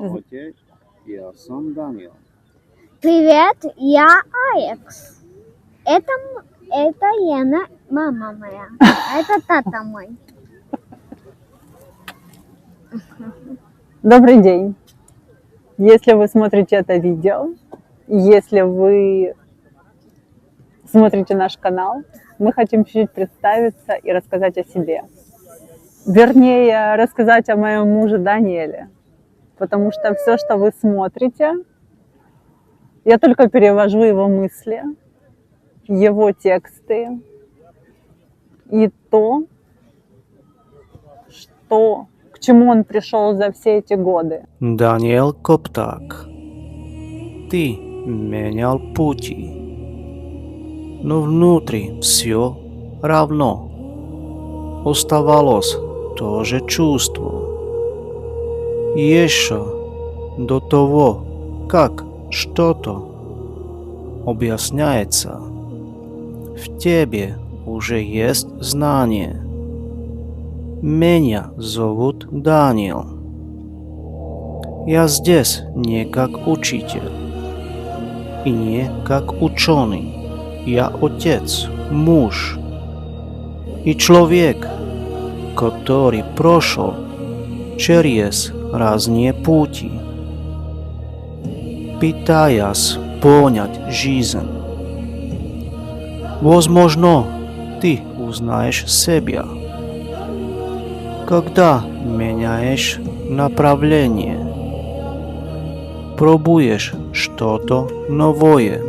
Ahojte, ja som Daniel. Привет, я Алекс. Это Лена, мама моя. Это тата мой. Добрый день! Если вы смотрите это видео, если вы смотрите наш канал, мы хотим чуть-чуть представиться и рассказать о себе. Вернее, рассказать о моем муже Даниэле. Потому что все, что вы смотрите, я только перевожу его мысли, его тексты и то, к чему он пришел за все эти годы. Даниэл Коптак, ты менял пути, но внутри все равно оставалось то же чувство. Еще до того, как что-то объясняется, в тебе уже есть знание. Меня зовут Даниэл. Я здесь не как учитель и не как ученый. Я отец, муж и человек, который прошел через разные пути, пытаясь понять жизнь. Возможно, ты узнаешь себя, когда меняешь направление, пробуешь что-то новое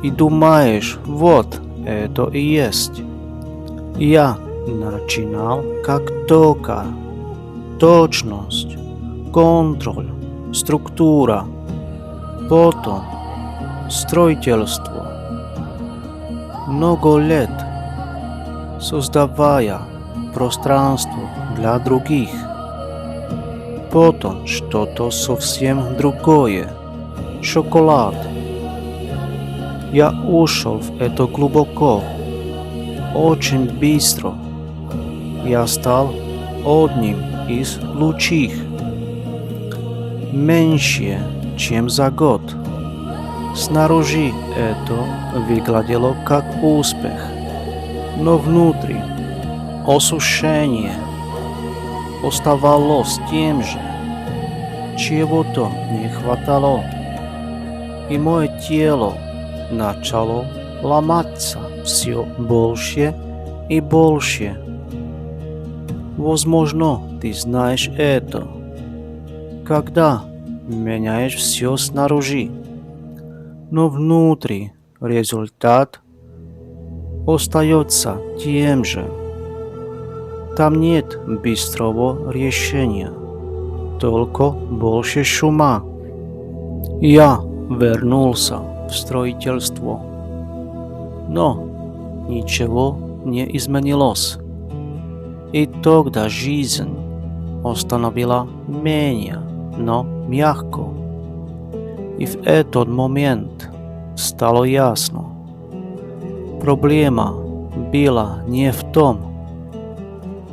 и думаешь, вот это и есть. Я начинал как только точность, контроль, структура, потом строительство. Много лет создавая пространство для других. Потом что-то совсем другое. Шоколад. Я ушел в это глубоко, очень быстро. Я стал одним из лучших. Меньше, чем за год. Снаружи это выглядело как успех, но внутри осушение оставалось тем же, чего-то не хватало, и мое тело начало ломаться все больше и больше. Возможно, ты знаешь это, когда меняешь все снаружи, но внутри результат остается тем же. Там нет быстрого решения, только больше шума. Я вернулся в строительство, но ничего не изменилось. И тогда жизнь остановила меня, но мягко. И в этот момент стало ясно. Проблема была не в том,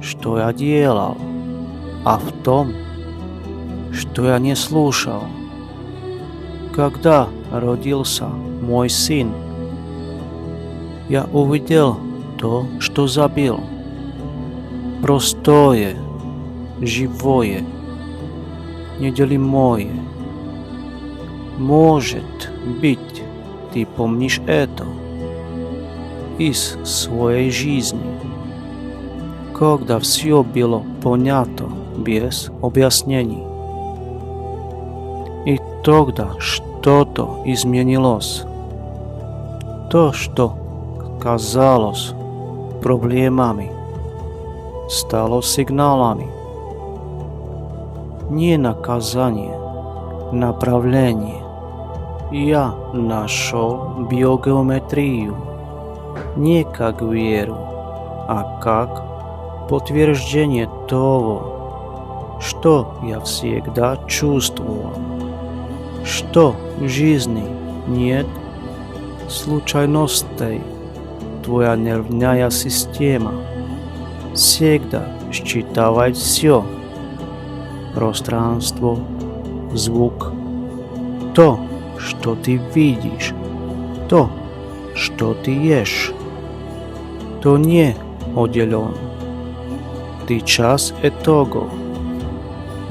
что я делал, а в том, что я не слушал. Когда родился мой сын, я увидел то, что забыл. Простое, живое, неделимое. Может быть, ты помнишь это из своей жизни, когда все было понятно без объяснений. И тогда что-то изменилось. То, что казалось проблемами, стало сигналами. Не наказание, направление. Я нашел биогеометрию не как веру, а как подтверждение того, что я всегда чувствовал, что в жизни нет случайностей. Твоя нервная система всегда считывает все. пространство, звук, то, что ты видишь, то, что ты ешь, то не отделен. Ты часть этого.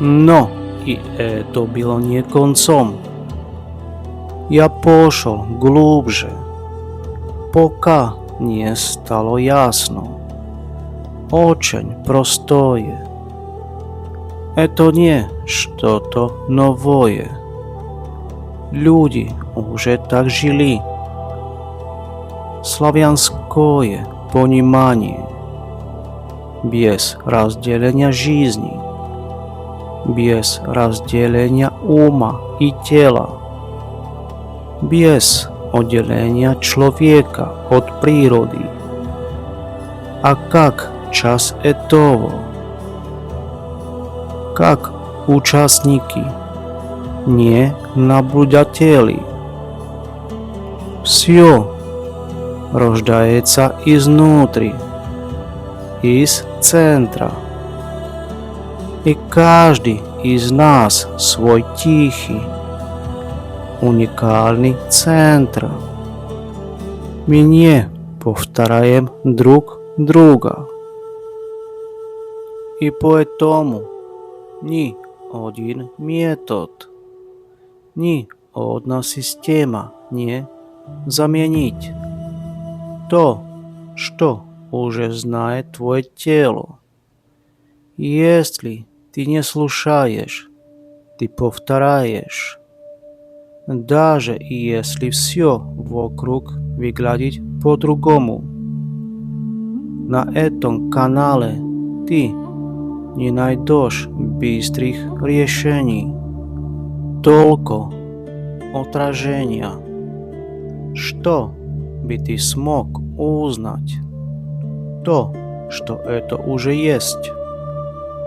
Но и это было не концом. Я пошел глубже, пока не стало ясно. Очень простое. Это не что-то новое. Люди уже так жили. Славянское понимание. Без разделения жизни. Без разделения ума и тела. Без отделения человека от природы. А как часть этого? Как участники, не наблюдатели. Все рождается изнутри, из центра. И каждый из нас свой тихий, уникальный центр. Мы не повторяем друг друга. И поэтому ни один метод, ни одна система не заменить то, что уже знает твое тело. Если ты не слушаешь, ты повторяешь. Даже если все вокруг выглядит по-другому. На этом канале ты не найдешь быстрых решений, только отражения. Что бы ты смог узнать? То, что это уже есть.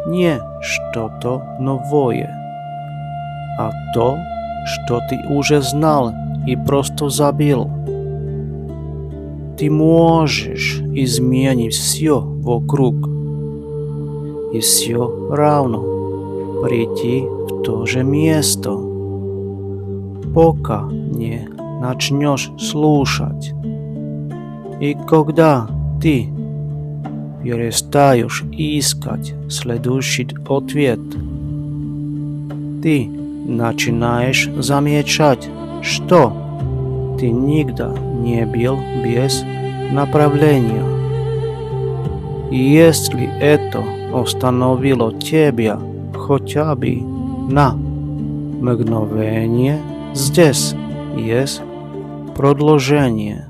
Не что-то новое, а то, что ты уже знал и просто забыл. Ты можешь изменить все вокруг и все равно прийти в то же место, пока не начнешь слушать. И когда ты перестаешь искать следующий ответ, ты начинаешь замечать, что ты никогда не был без направления. И если это остановило тебя хотя бы на мгновение, здесь есть продолжение.